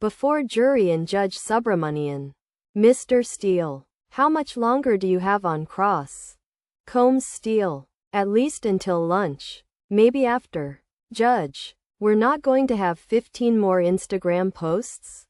Before jury and Judge Subramanian. Mr. Steele. How much longer do you have on cross? Combs Steele. At least until lunch. Maybe after. Judge. We're not going to have 15 more Instagram posts?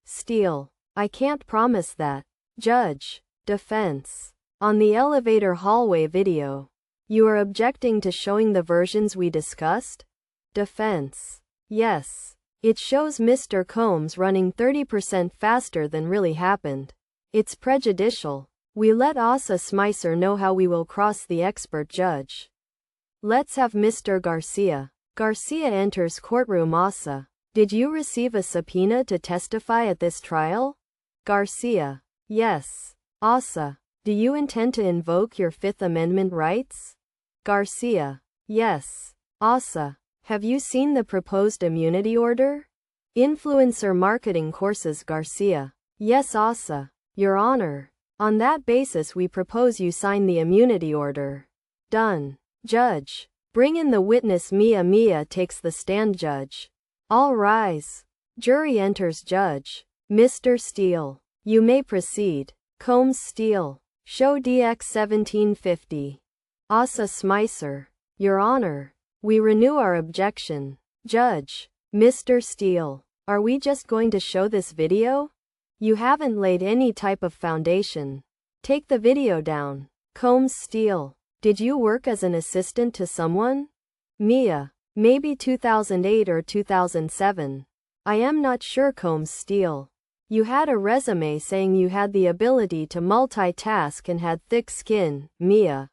Steele. I can't promise that. Judge. Defense. On the elevator hallway video. You are objecting to showing the versions we discussed? Defense. Yes. It shows Mr. Combs running 30% faster than really happened. It's prejudicial. We let Asa Smicer know how we will cross the expert judge. Let's have Mr. Garcia. Garcia enters courtroom. Asa. Did you receive a subpoena to testify at this trial? Garcia. Yes. Asa. Do you intend to invoke your Fifth Amendment rights? Garcia. Yes. Asa. Have you seen the proposed immunity order? Influencer marketing courses. Garcia. Yes. Asa. Your Honor. On that basis we propose you sign the immunity order. Done. Judge. Bring in the witness. Mia takes the stand. Judge. All rise. Jury enters. Judge. Mr. Steele. You may proceed. Combs Steele. Show DX 1750. Asa Smicer. Your Honor. We renew our objection. Judge. Mr. Steele. Are we just going to show this video? You haven't laid any type of foundation. Take the video down. Combs Steele. Did you work as an assistant to someone? Mia. Maybe 2008 or 2007. I am not sure. Combs Steele. You had a resume saying you had the ability to multitask and had thick skin. Mia.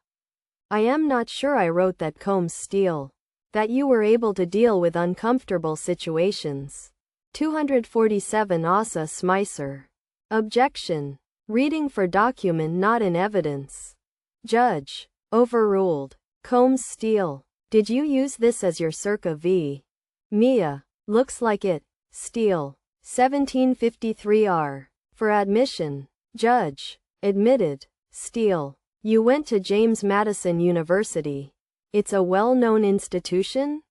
I am not sure I wrote that. Combs Steele. That you were able to deal with uncomfortable situations. 247. Asa Smicer. Objection. Reading for document not in evidence. Judge. Overruled. Combs Steele. Did you use this as your circa v? Mia. Looks like it. Steele. 1753 R. For admission. Judge. Admitted. Steele. You went to James Madison University. It's a well-known institution?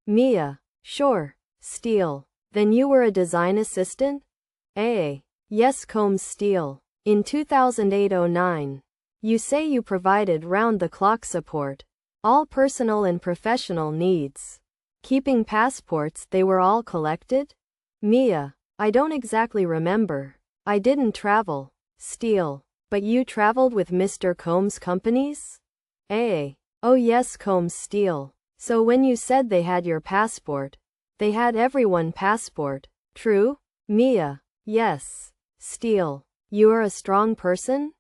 Mia. Sure. Steele. Then you were a design assistant? Yes. Combs Steele. In 2008-09. You say you provided round-the-clock support. All personal and professional needs. Keeping passports. They were all collected? Mia. I don't exactly remember. I didn't travel. Steele. But you traveled with Mr. Combs' companies? Oh yes. Combs Steele. So when you said they had your passport, they had everyone passport, true? Mia. Yes. Steele. You are a strong person?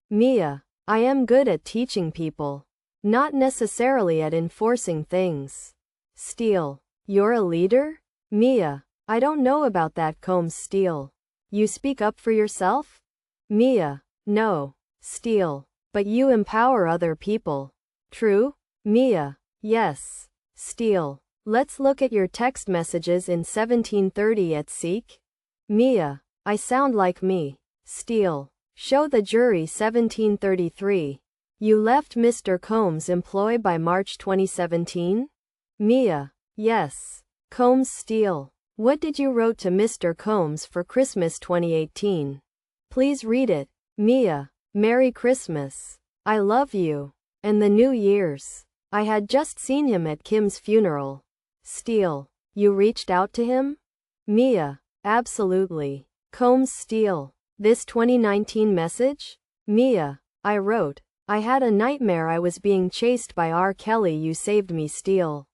Mia. I am good at teaching people. Not necessarily at enforcing things. Steele. You're a leader? Mia. I don't know about that. Combs Steele. You speak up for yourself? Mia. No. Steele. But you empower other people. True? Mia. Yes. Steele. Let's look at your text messages in 1730 at Seek. Mia. I sound like me. Steele. Show the jury 1733. You left Mr. Combs' employ by March 2017? Mia. Yes. Combs Steele. What did you wrote to Mr. Combs for Christmas 2018? Please read it. Mia. Merry Christmas. I love you. And the New Year's. I had just seen him at Kim's funeral. Steele. You reached out to him? Mia. Absolutely. Combs Steele. This 2019 message? Mia. I wrote. I had a nightmare I was being chased by R. Kelly. You saved me. Steele.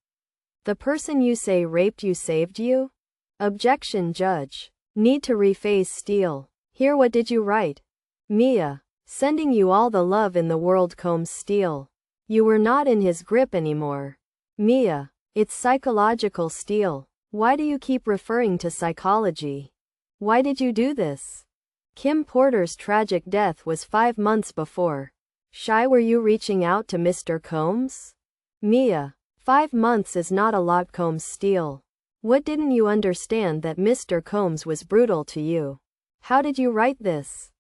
The person you say raped you saved you? Objection. Judge. Need to rephrase. Steele. Here, what did you write? Mia. Sending you all the love in the world. Combs Steele. You were not in his grip anymore. Mia. It's psychological. Steele. Why do you keep referring to psychology? Why did you do this? Kim Porter's tragic death was 5 months before. Shy, were you reaching out to Mr. Combs? Mia. 5 months is not a lot. Combs Steele. What didn't you understand that Mr. Combs was brutal to you? How did you write this?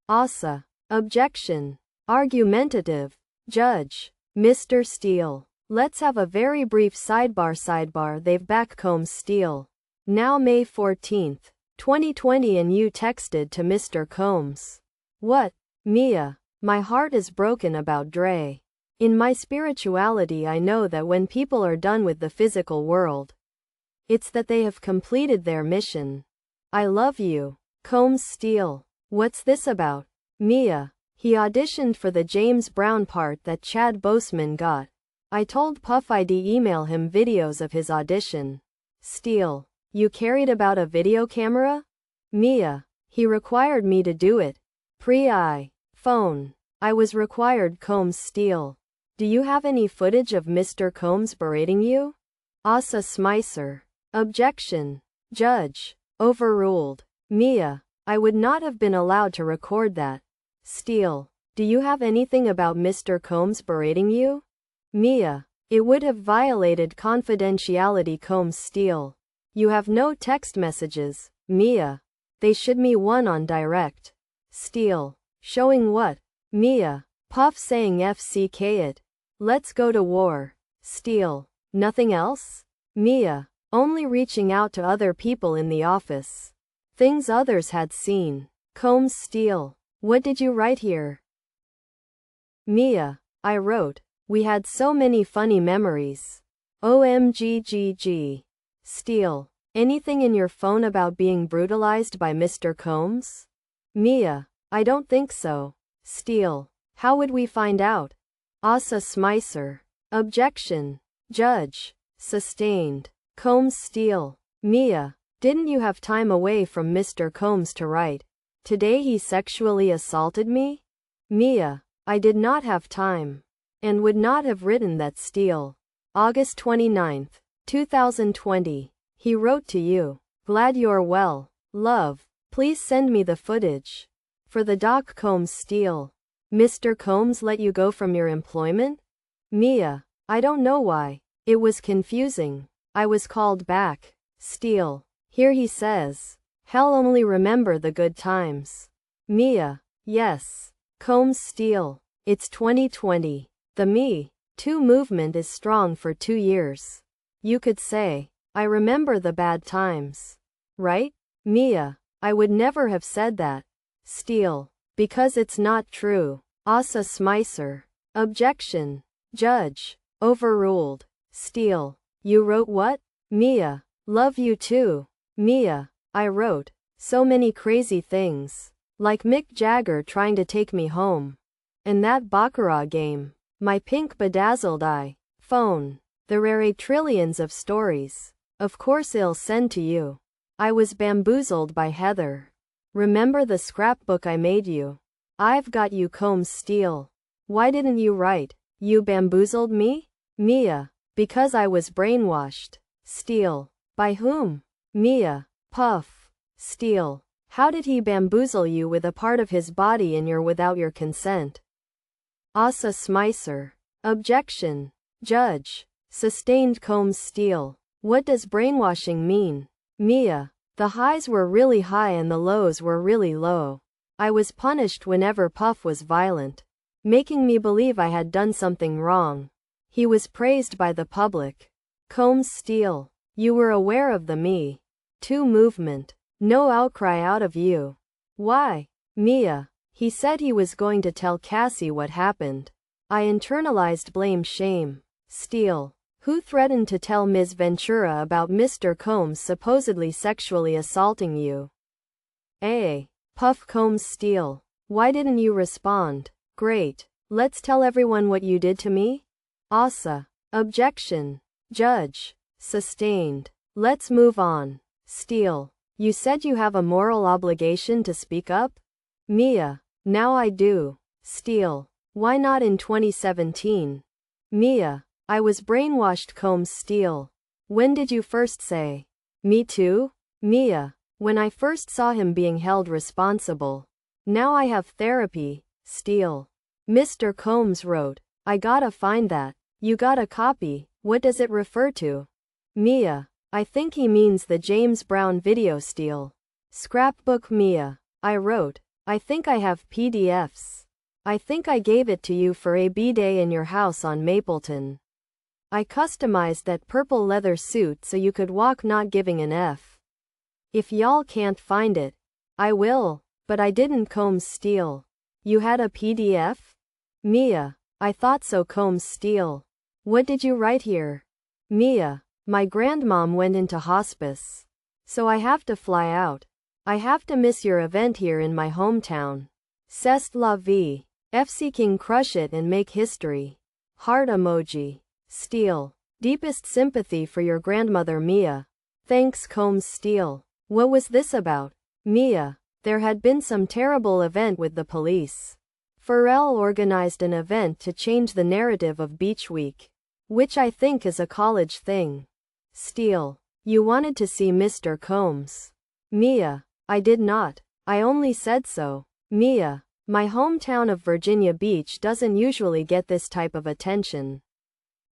Asa. Objection. Argumentative. Judge. Mr. Steele. Let's have a very brief sidebar. They've back. Combs Steele. Now May 14th, 2020 and you texted to Mr. Combs. What? Mia. My heart is broken about Dre. In my spirituality I know that when people are done with the physical world, it's that they have completed their mission. I love you. Combs Steele. What's this about? Mia. He auditioned for the James Brown part that Chad Boseman got. I told Puff I'd email him videos of his audition. Steele. You carried about a video camera? Mia. He required me to do it. Phone. I was required. Combs Steele. Do you have any footage of Mr. Combs berating you? Asa Smicer. Objection. Judge. Overruled. Mia. I would not have been allowed to record that. Steele. Do you have anything about Mr. Combs berating you? Mia. It would have violated confidentiality. Combs Steele. You have no text messages. Mia. They should me one on direct. Steele. Showing what? Mia. Puff saying FCK it. Let's go to war. Steele. Nothing else? Mia. Only reaching out to other people in the office. Things others had seen. Combs Steele. What did you write here? Mia. I wrote. We had so many funny memories. OMGGG. Steele. Anything in your phone about being brutalized by Mr. Combs? Mia. I don't think so. Steele. How would we find out? Asa Smicer. Objection. Judge. Sustained. Combs Steele. Mia. Didn't you have time away from Mr. Combs to write? Today he sexually assaulted me? Mia. I did not have time. And would not have written that. Steele. August 29, 2020. He wrote to you. Glad you're well. Love. Please send me the footage. For the doc. Combs Steele. Mr. Combs let you go from your employment? Mia. I don't know why. It was confusing. I was called back. Steele. Here he says. Hell, only remember the good times. Mia. Yes. Combs Steele. It's 2020. The Me Too movement is strong for 2 years. You could say, I remember the bad times. Right? Mia. I would never have said that. Steele. Because it's not true. Asa Smicer. Objection. Judge. Overruled. Steele. You wrote what? Mia. Love you too. Mia. I wrote. So many crazy things. Like Mick Jagger trying to take me home. And that baccarat game. My pink bedazzled eye. Phone. There are trillions of stories. Of course I'll send to you. I was bamboozled by Heather. Remember the scrapbook I made you? I've got you. Combs Steele. Why didn't you write? You bamboozled me? Mia. Because I was brainwashed. Steele. By whom? Mia. Puff. Steele. How did he bamboozle you with a part of his body in your without your consent? Asa Smicer. Objection. Judge. Sustained. Combs Steele. What does brainwashing mean? Mia. The highs were really high and the lows were really low. I was punished whenever Puff was violent, making me believe I had done something wrong. He was praised by the public. Combs Steele. You were aware of the Me Too movement. No outcry out of you. Why? Mia. He said he was going to tell Cassie what happened. I internalized blame shame. Steele. Who threatened to tell Ms. Ventura about Mr. Combs supposedly sexually assaulting you? Puff. Combs Steele. Why didn't you respond? Great. Let's tell everyone what you did to me? Asa. Objection. Judge. Sustained. Let's move on. Steele. You said you have a moral obligation to speak up? Mia. Now I do. Steele. Why not in 2017? Mia. I was brainwashed. Combs Steele. When did you first say, me too? Mia. When I first saw him being held responsible. Now I have therapy. Steele. Mr. Combs wrote, I gotta find that. You got a copy. What does it refer to? Mia. I think he means the James Brown video. Steele. Scrapbook. Mia. I wrote, I think I have PDFs. I think I gave it to you for a B-day in your house on Mapleton. I customized that purple leather suit so you could walk not giving an F. If y'all can't find it, I will. But I didn't. Combs Steele. You had a PDF? Mia. I thought so. Combs Steele. What did you write here? Mia. My grandmom went into hospice. So I have to fly out. I have to miss your event here in my hometown. C'est la vie. FC King, crush it and make history. Heart emoji. Steele. Deepest sympathy for your grandmother Mia. Thanks. Combs Steele. What was this about? Mia. There had been some terrible event with the police. Pharrell organized an event to change the narrative of Beach Week, which I think is a college thing. Steele. You wanted to see Mr. Combs. Mia. I did not. I only said so. Mia. My hometown of Virginia Beach doesn't usually get this type of attention.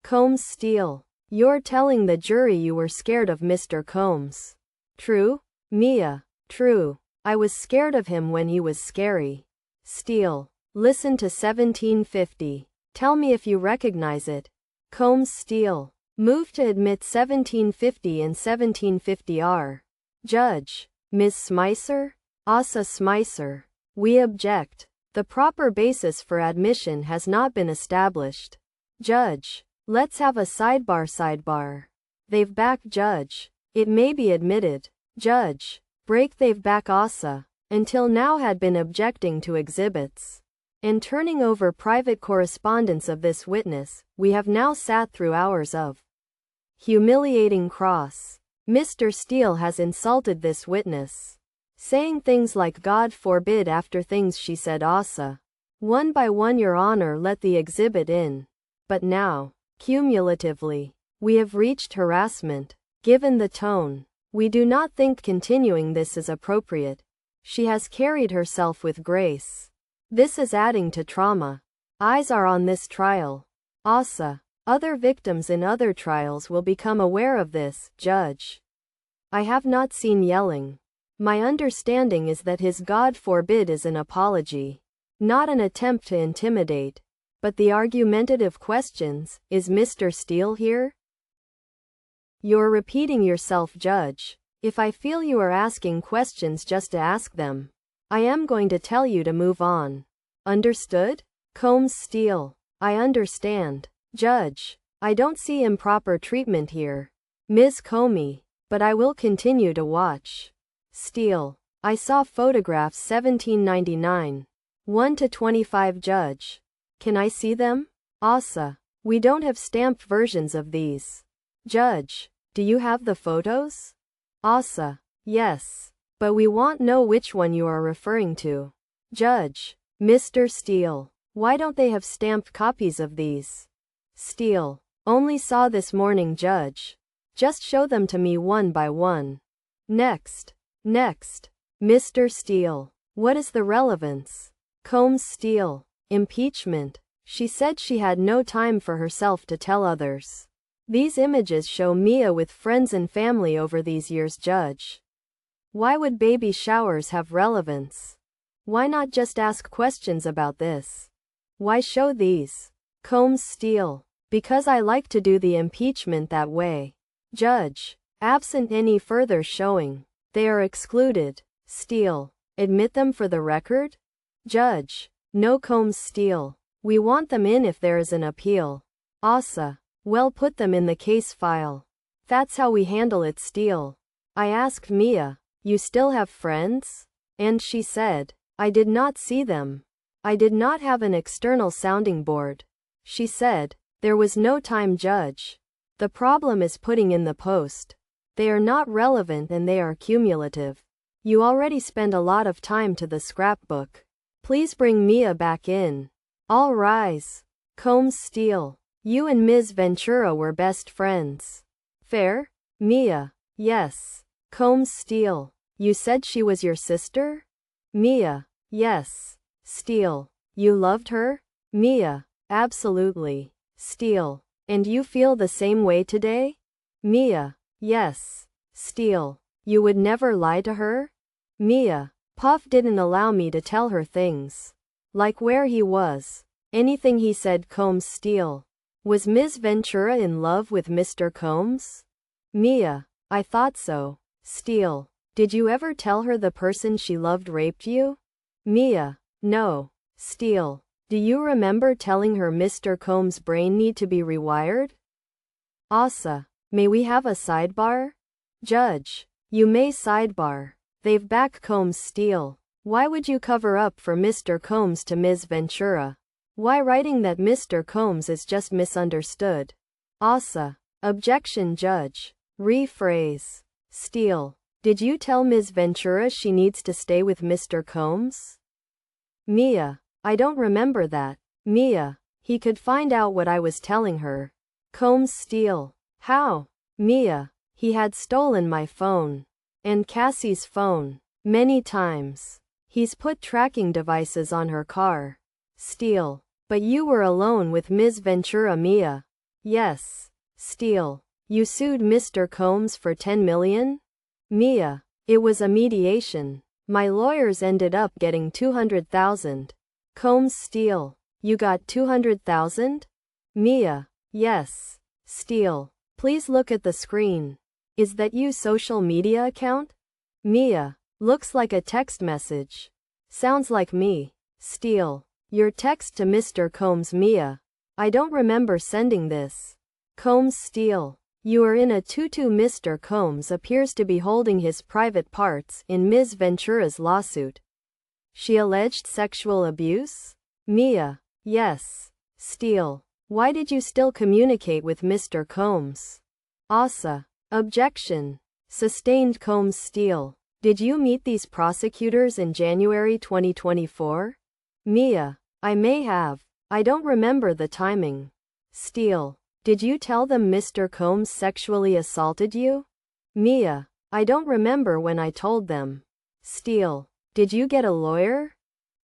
Combs Steele. You're telling the jury you were scared of Mr. Combs. True? Mia. True. I was scared of him when he was scary. Steele. Listen to 1750. Tell me if you recognize it. Combs Steele. Move to admit 1750 and 1750 R. Judge. Ms. Smicer? Asa Smicer. We object. The proper basis for admission has not been established. Judge. Let's have a sidebar. They've back. Judge. It may be admitted. Judge. Break. They've back. Asa. Until now had been objecting to exhibits and turning over private correspondence of this witness. We have now sat through hours of humiliating cross. Mr. Steele has insulted this witness, saying things like God forbid after things she said. Asa. One by one, Your Honor, let the exhibit in. But now, cumulatively, we have reached harassment. Given the tone, we do not think continuing this is appropriate. She has carried herself with grace. This is adding to trauma. Eyes are on this trial. Asa. Other victims in other trials will become aware of this. Judge. I have not seen yelling. My understanding is that his God forbid is an apology, not an attempt to intimidate. But the argumentative questions, is Mr. Steele here? You're repeating yourself, Judge. If I feel you are asking questions just to ask them, I am going to tell you to move on. Understood? Combs Steele. I understand. Judge. I don't see improper treatment here, Ms. Comey, but I will continue to watch. Steele. I saw photographs 1799. 1 to 25. Judge. Can I see them? Asa. We don't have stamped versions of these. Judge. Do you have the photos? Asa. Yes. But we want know which one you are referring to. Judge. Mr. Steele. Why don't they have stamped copies of these? Steele. Only saw this morning, Judge. Just show them to me one by one. Next. Mr. Steele. What is the relevance? Combs Steele. Impeachment. She said she had no time for herself to tell others. These images show Mia with friends and family over these years. Judge. Why would baby showers have relevance? Why not just ask questions about this? Why show these? Combs Steele. Because I like to do the impeachment that way. Judge. Absent any further showing, they are excluded. Steele. Admit them for the record? Judge. No. Combs Steele. We want them in if there is an appeal. Asa. Well, put them in the case file. That's how we handle it. Steele. I asked Mia, you still have friends? And she said, I did not see them. I did not have an external sounding board. She said, there was no time. Judge. The problem is putting in the post. They are not relevant and they are cumulative. You already spend a lot of time to the scrapbook. Please bring Mia back in. All rise. Combs Steele. You and Ms. Ventura were best friends. Fair? Mia. Yes. Combs Steele. You said she was your sister? Mia. Yes. Steele. You loved her? Mia. Absolutely. Steele. And you feel the same way today? Mia. Yes. Steele. You would never lie to her? Mia. Puff didn't allow me to tell her things. Like where he was. Anything he said. Combs Steele. Was Ms. Ventura in love with Mr. Combs? Mia. I thought so. Steele. Did you ever tell her the person she loved raped you? Mia. No. Steele. Do you remember telling her Mr. Combs' brain need to be rewired? Asa. May we have a sidebar? Judge. You may sidebar. They've back Combs Steele. Why would you cover up for Mr. Combs to Ms. Ventura? Why writing that Mr. Combs is just misunderstood? Asa. Objection Judge. Rephrase. Steele. Did you tell Ms. Ventura she needs to stay with Mr. Combs? Mia. I don't remember that. Mia. He could find out what I was telling her. Combs Steele. How? Mia. He had stolen my phone. And Cassie's phone. Many times. He's put tracking devices on her car. Steele. But you were alone with Ms. Ventura Mia. Yes. Steele. You sued Mr. Combs for $10 million? Mia. It was a mediation. My lawyers ended up getting $200,000. Combs Steele. You got $200,000? Mia. Yes. Steele. Please look at the screen. Is that you social media account? Mia. Looks like a text message. Sounds like me. Steele. Your text to Mr. Combs Mia. I don't remember sending this. Combs Steele. You are in a tutu. Mr. Combs appears to be holding his private parts in Ms. Ventura's lawsuit. She alleged sexual abuse? Mia. Yes. Steele. Why did you still communicate with Mr. Combs? Asa. Objection. Sustained Combs Steele. Did you meet these prosecutors in January 2024? Mia. I may have. I don't remember the timing. Steele. Did you tell them Mr. Combs sexually assaulted you? Mia. I don't remember when I told them. Steele. Did you get a lawyer?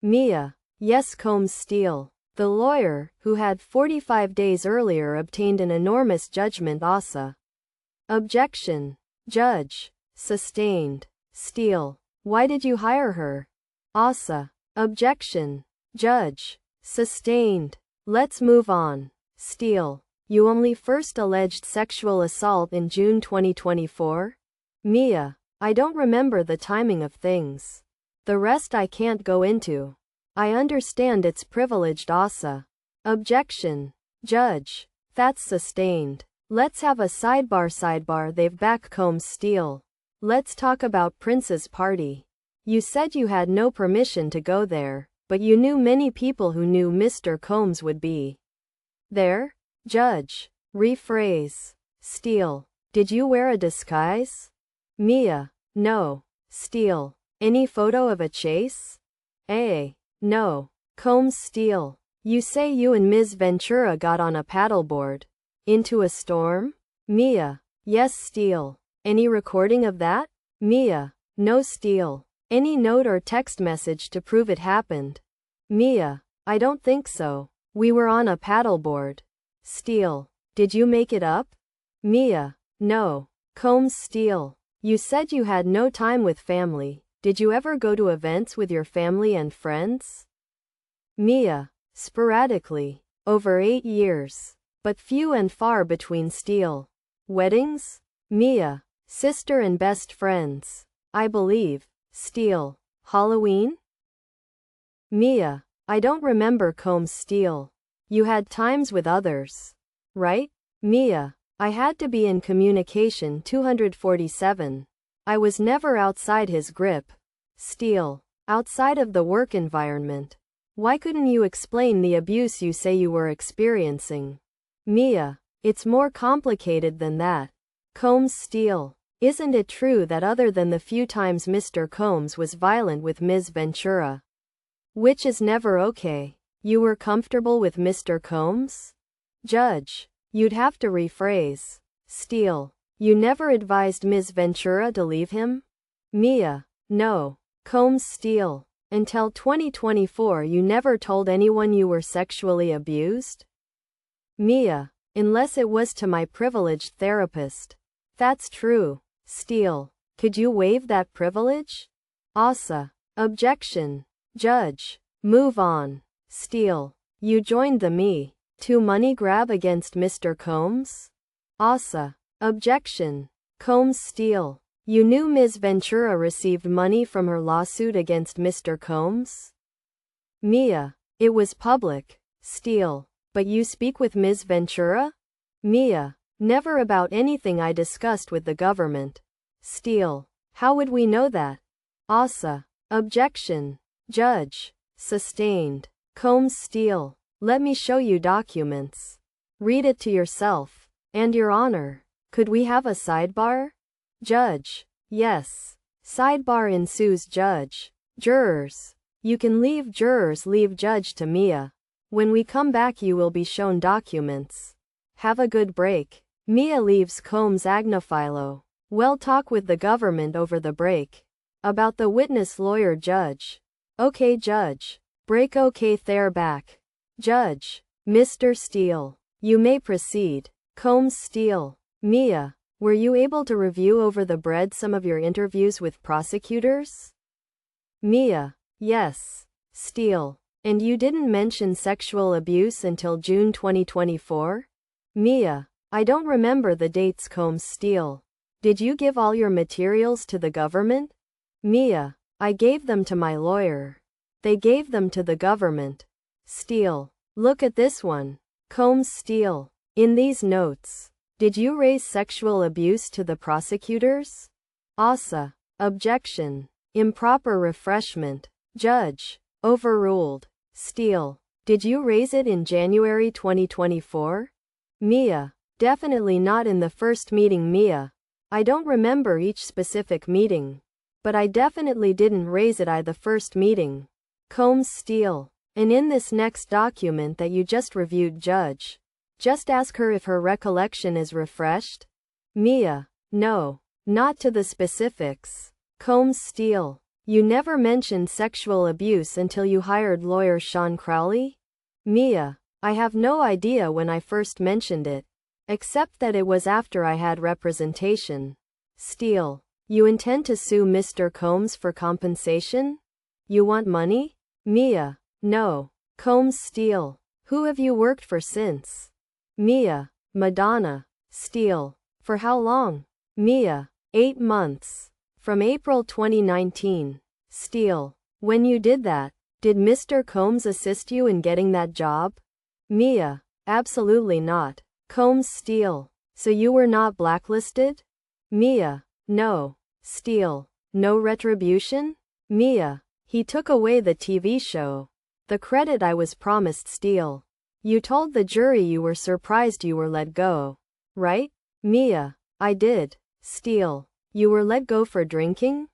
Mia. Yes. Combs Steele. The lawyer, who had 45 days earlier obtained an enormous judgment. Asa. Objection. Judge. Sustained. Steele. Why did you hire her? Asa. Objection. Judge. Sustained. Let's move on. Steele. You only first alleged sexual assault in June 2024? Mia. I don't remember the timing of things. The rest I can't go into. I understand it's privileged. Asa. Objection. Judge. That's sustained. Let's have a sidebar. They've back Combs Steele. Let's talk about Prince's party. You said you had no permission to go there, but you knew many people who knew Mr. Combs would be there? Judge. Rephrase. Steele. Did you wear a disguise? Mia. No. Steele. Any photo of a chase? No. Combs Steele. You say you and Ms. Ventura got on a paddleboard into a storm? Mia. Yes. Steele. Any recording of that? Mia. No. Steele. Any note or text message to prove it happened? Mia. I don't think so. We were on a paddleboard. Steele. Did you make it up? Mia. No. Combs Steele. You said you had no time with family. Did you ever go to events with your family and friends? Mia. Sporadically. Over 8 years. But few and far between. Steele. Weddings? Mia. Sister and best friends. I believe. Steele. Halloween? Mia. I don't remember. Combs Steele. You had times with others. Right? Mia. I had to be in communication. 247. I was never outside his grip. Steele. Outside of the work environment. Why couldn't you explain the abuse you say you were experiencing? Mia. It's more complicated than that. Combs Steele. Isn't it true that other than the few times Mr. Combs was violent with Ms. Ventura, which is never okay, you were comfortable with Mr. Combs? Judge. You'd have to rephrase. Steele. You never advised Ms. Ventura to leave him? Mia. No. Combs Steele. Until 2024 you never told anyone you were sexually abused? Mia. Unless it was to my privileged therapist. That's true. Steele. Could you waive that privilege? Asa. Objection. Judge. Move on. Steele. You joined the Me Too money grab against Mr. Combs? Asa. Objection. Combs Steele. You knew Ms. Ventura received money from her lawsuit against Mr. Combs? Mia. It was public. Steele. But you speak with Ms. Ventura? Mia. Never about anything I discussed with the government. Steele. How would we know that? Asa. Objection. Judge. Sustained. Combs Steele. Let me show you documents. Read it to yourself. And Your Honor, could we have a sidebar? Judge. Yes. Sidebar ensues. Judge. Jurors. You can leave. Jurors leave. Judge to Mia. When we come back you will be shown documents. Have a good break. Mia leaves Combs. Agnophilo. Well, talk with the government over the break. About the witness. Lawyer. Judge. Okay Judge. Break. Okay they're back. Judge. Mr. Steele. You may proceed. Combs Steele. Mia. Were you able to review over the bread some of your interviews with prosecutors? Mia. Yes. Steele. And you didn't mention sexual abuse until June 2024? Mia. I don't remember the dates. Combs Steele. Did you give all your materials to the government? Mia. I gave them to my lawyer. They gave them to the government. Steele. Look at this one. Combs Steele. In these notes. Did you raise sexual abuse to the prosecutors? Asa. Objection. Improper refreshment. Judge. Overruled. Steele. Did you raise it in January 2024? Mia. Definitely not in the first meeting. Mia. I don't remember each specific meeting. But I definitely didn't raise it at the first meeting. Combs Steele. And in this next document that you just reviewed. Judge. Just ask her if her recollection is refreshed? Mia. No. Not to the specifics. Combs Steele. You never mentioned sexual abuse until you hired lawyer Sean Crowley? Mia. I have no idea when I first mentioned it. Except that it was after I had representation. Steele. You intend to sue Mr. Combs for compensation? You want money? Mia. No. Combs Steele. Who have you worked for since? Mia. Madonna. Steele. For how long? Mia. 8 months. From April 2019. Steele. When you did that, did Mr. Combs assist you in getting that job? Mia. Absolutely not. Combs Steele. So you were not blacklisted? Mia. No. Steele. No retribution? Mia. He took away the TV show. The credit I was promised. Steele. You told the jury you were surprised you were let go. Right? Mia. I did. Steele. You were let go for drinking?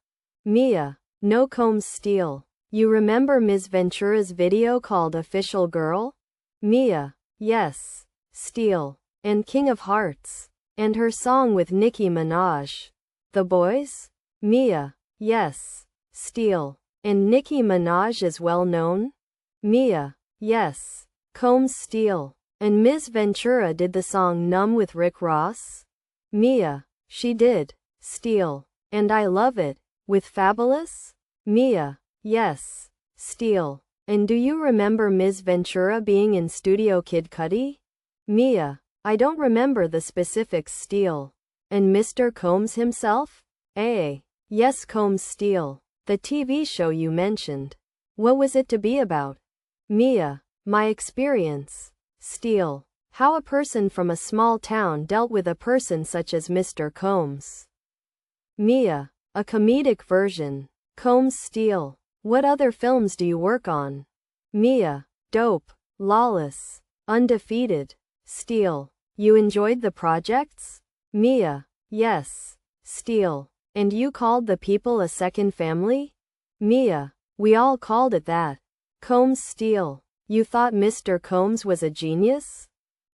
Mia. No. Combs Steele. You remember Ms. Ventura's video called Official Girl? Mia. Yes. Steele. And King of Hearts. And her song with Nicki Minaj. The Boys? Mia. Yes. Steele. And Nicki Minaj is well known? Mia. Yes. Combs Steele. And Ms. Ventura did the song Numb with Rick Ross? Mia. She did. Steele. And I love it. With Fabulous? Mia. Yes. Steele. And do you remember Ms. Ventura being in Studio Kid Cudi? Mia. I don't remember the specifics. Steele. And Mr. Combs himself? Yes. Combs Steele. The TV show you mentioned. What was it to be about? Mia. My experience. Steele. How a person from a small town dealt with a person such as Mr. Combs. Mia. A comedic version. Combs Steele. What other films do you work on? Mia. Dope. Lawless. Undefeated. Steele. You enjoyed the projects? Mia. Yes. Steele. And you called the people a second family? Mia. We all called it that. Combs Steele. You thought Mr. Combs was a genius?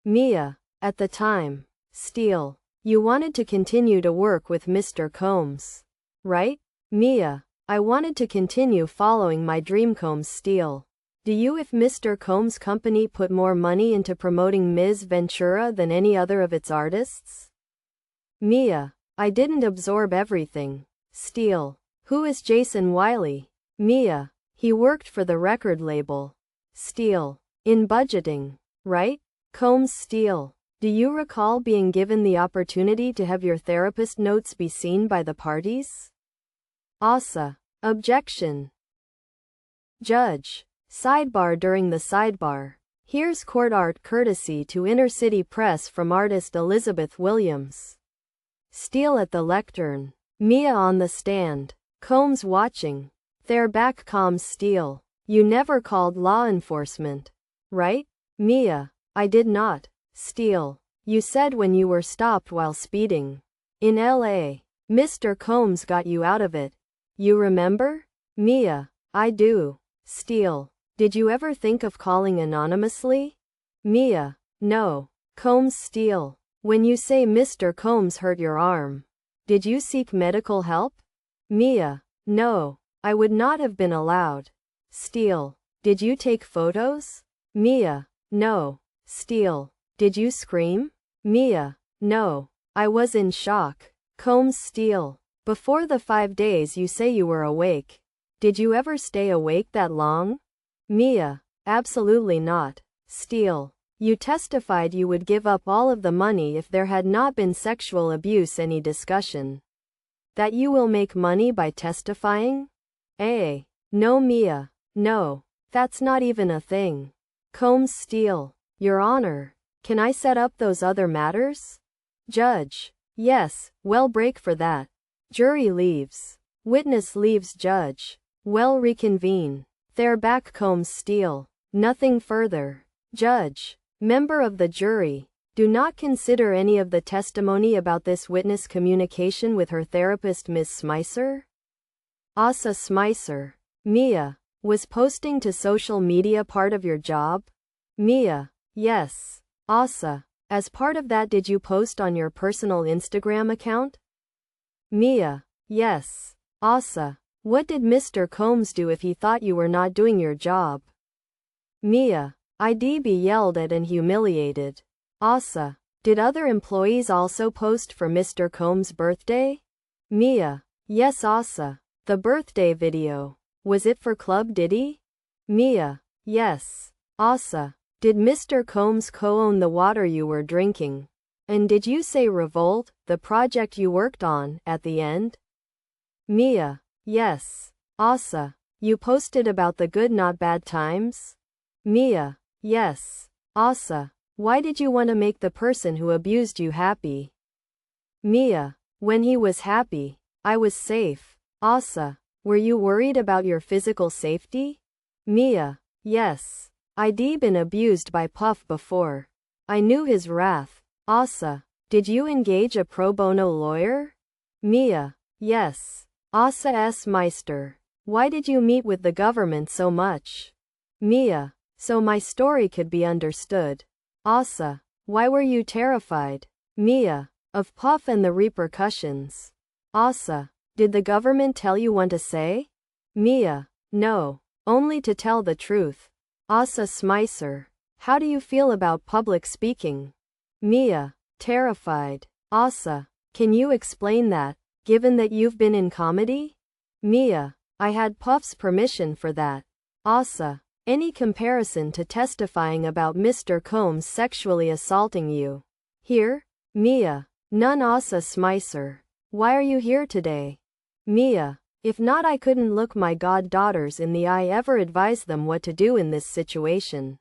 Mia. At the time. Steele. You wanted to continue to work with Mr. Combs. Right? Mia. I wanted to continue following my dream. Combs Steele. Do you if Mr. Combs' company put more money into promoting Ms. Ventura than any other of its artists? Mia. I didn't absorb everything. Steele. Who is Jason Wiley? Mia. He worked for the record label. Steele. In budgeting. Right? Combs Steele. Do you recall being given the opportunity to have your therapist notes be seen by the parties? Asa. Objection. Judge. Sidebar. During the sidebar, here's court art courtesy to Inner City Press from artist Elizabeth Williams. Steele at the lectern. Mia on the stand. Combs watching. They're back. Calms Steele. You never called law enforcement, right? Mia. I did not. Steele. You said when you were stopped while speeding in L.A. Mr. Combs got you out of it. You remember? Mia. I do. Steele. Did you ever think of calling anonymously? Mia. No. Combs. Steele. When you say Mr. Combs hurt your arm, did you seek medical help? Mia. No. I would not have been allowed. Steele. Did you take photos? Mia. No. Steele. Did you scream? Mia. No. I was in shock. Combs. Steele. Before the 5 days you say you were awake, did you ever stay awake that long? Mia. Absolutely not. Steele. You testified you would give up all of the money if there had not been sexual abuse. Any discussion that you will make money by testifying? No. Mia. No. That's not even a thing. Combs. Steele. Your Honor, can I set up those other matters? Judge. Yes. Well, break for that. Jury leaves. Witness leaves. Judge. Well, reconvene. They're back. Combs. Steele. Nothing further. Judge. Member of the jury. Do not consider any of the testimony about this witness communication with her therapist, Ms. Smicer? Asa. Smicer. Mia. Was posting to social media part of your job? Mia. Yes. Asa. As part of that, did you post on your personal Instagram account? Mia. Yes. Asa. What did Mr. Combs do if he thought you were not doing your job? Mia. I'd be yelled at and humiliated. Asa. Did other employees also post for Mr. Combs' birthday? Mia. Yes. Asa. The birthday video. Was it for Club Diddy? Mia. Yes. Asa. Did Mr. Combs co-own the water you were drinking? And did you say Revolt, the project you worked on, at the end? Mia. Yes. Asa. You posted about the good not bad times? Mia. Yes. Asa. Why did you want to make the person who abused you happy? Mia. When he was happy, I was safe. Asa. Were you worried about your physical safety? Mia. Yes. I'd been abused by Puff before. I knew his wrath. Asa. Did you engage a pro bono lawyer? Mia. Yes. Asa. S. Meister. Why did you meet with the government so much? Mia. So my story could be understood. Asa. Why were you terrified? Mia. Of Puff and the repercussions. Asa. Did the government tell you what to say? Mia. No. Only to tell the truth. Asa. Smicer. How do you feel about public speaking? Mia. Terrified. Asa. Can you explain that, given that you've been in comedy? Mia. I had Puff's permission for that. Asa. Any comparison to testifying about Mr. Combs sexually assaulting you? Here? Mia. None. Asa. Smicer. Why are you here today? Mia. If not, I couldn't look my goddaughters in the eye ever advise them what to do in this situation.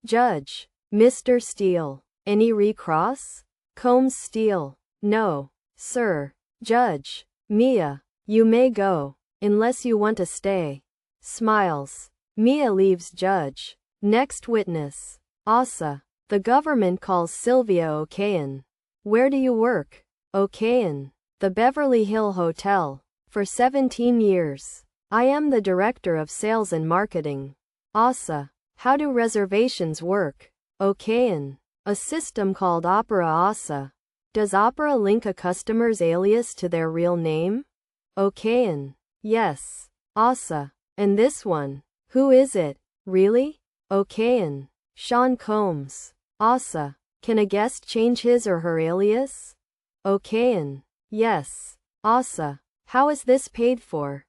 Judge. Mr. Steele. Any recross? Combs. Steele. No, sir. Judge. Mia. You may go, unless you want to stay. Smiles. Mia leaves. Judge. Next witness. Asa. The government calls Sylvia O'Kayan. Where do you work? O'Kayan. The Beverly Hill Hotel. For 17 years. I am the director of sales and marketing. Asa. How do reservations work? O'Kayan. A system called Opera. Asa. Does Opera link a customer's alias to their real name? O'Kayan. Yes. Asa. And this one? Who is it? Really? O'Kayan. Sean Combs. Asa. Can a guest change his or her alias? O'Kayan. Yes. Asa. How is this paid for?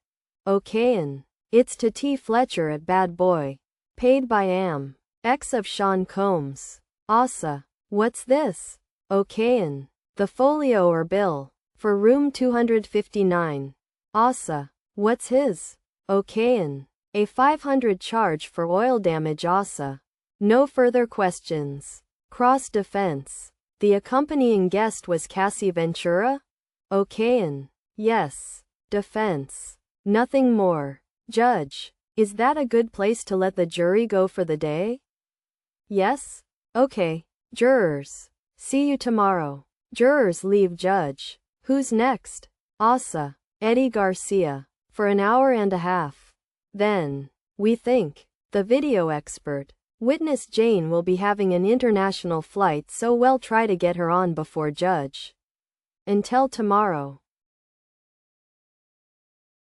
O'Kayan. It's to T. Fletcher at Bad Boy. Paid by Am. Ex of Sean Combs. Asa. What's this? Okayin. The folio or bill. For room 259. Asa. What's his? Okayin. A 500 charge for oil damage. Asa. No further questions. Cross defense. The accompanying guest was Cassie Ventura? Okayin. Yes. Defense. Nothing more. Judge. Is that a good place to let the jury go for the day? Yes? Okay. Jurors. See you tomorrow. Jurors leave. Judge. Who's next? Asa. Eddie Garcia. For an hour and a half. Then, we think, the video expert. Witness Jane will be having an international flight, so we'll try to get her on before judge. Until tomorrow.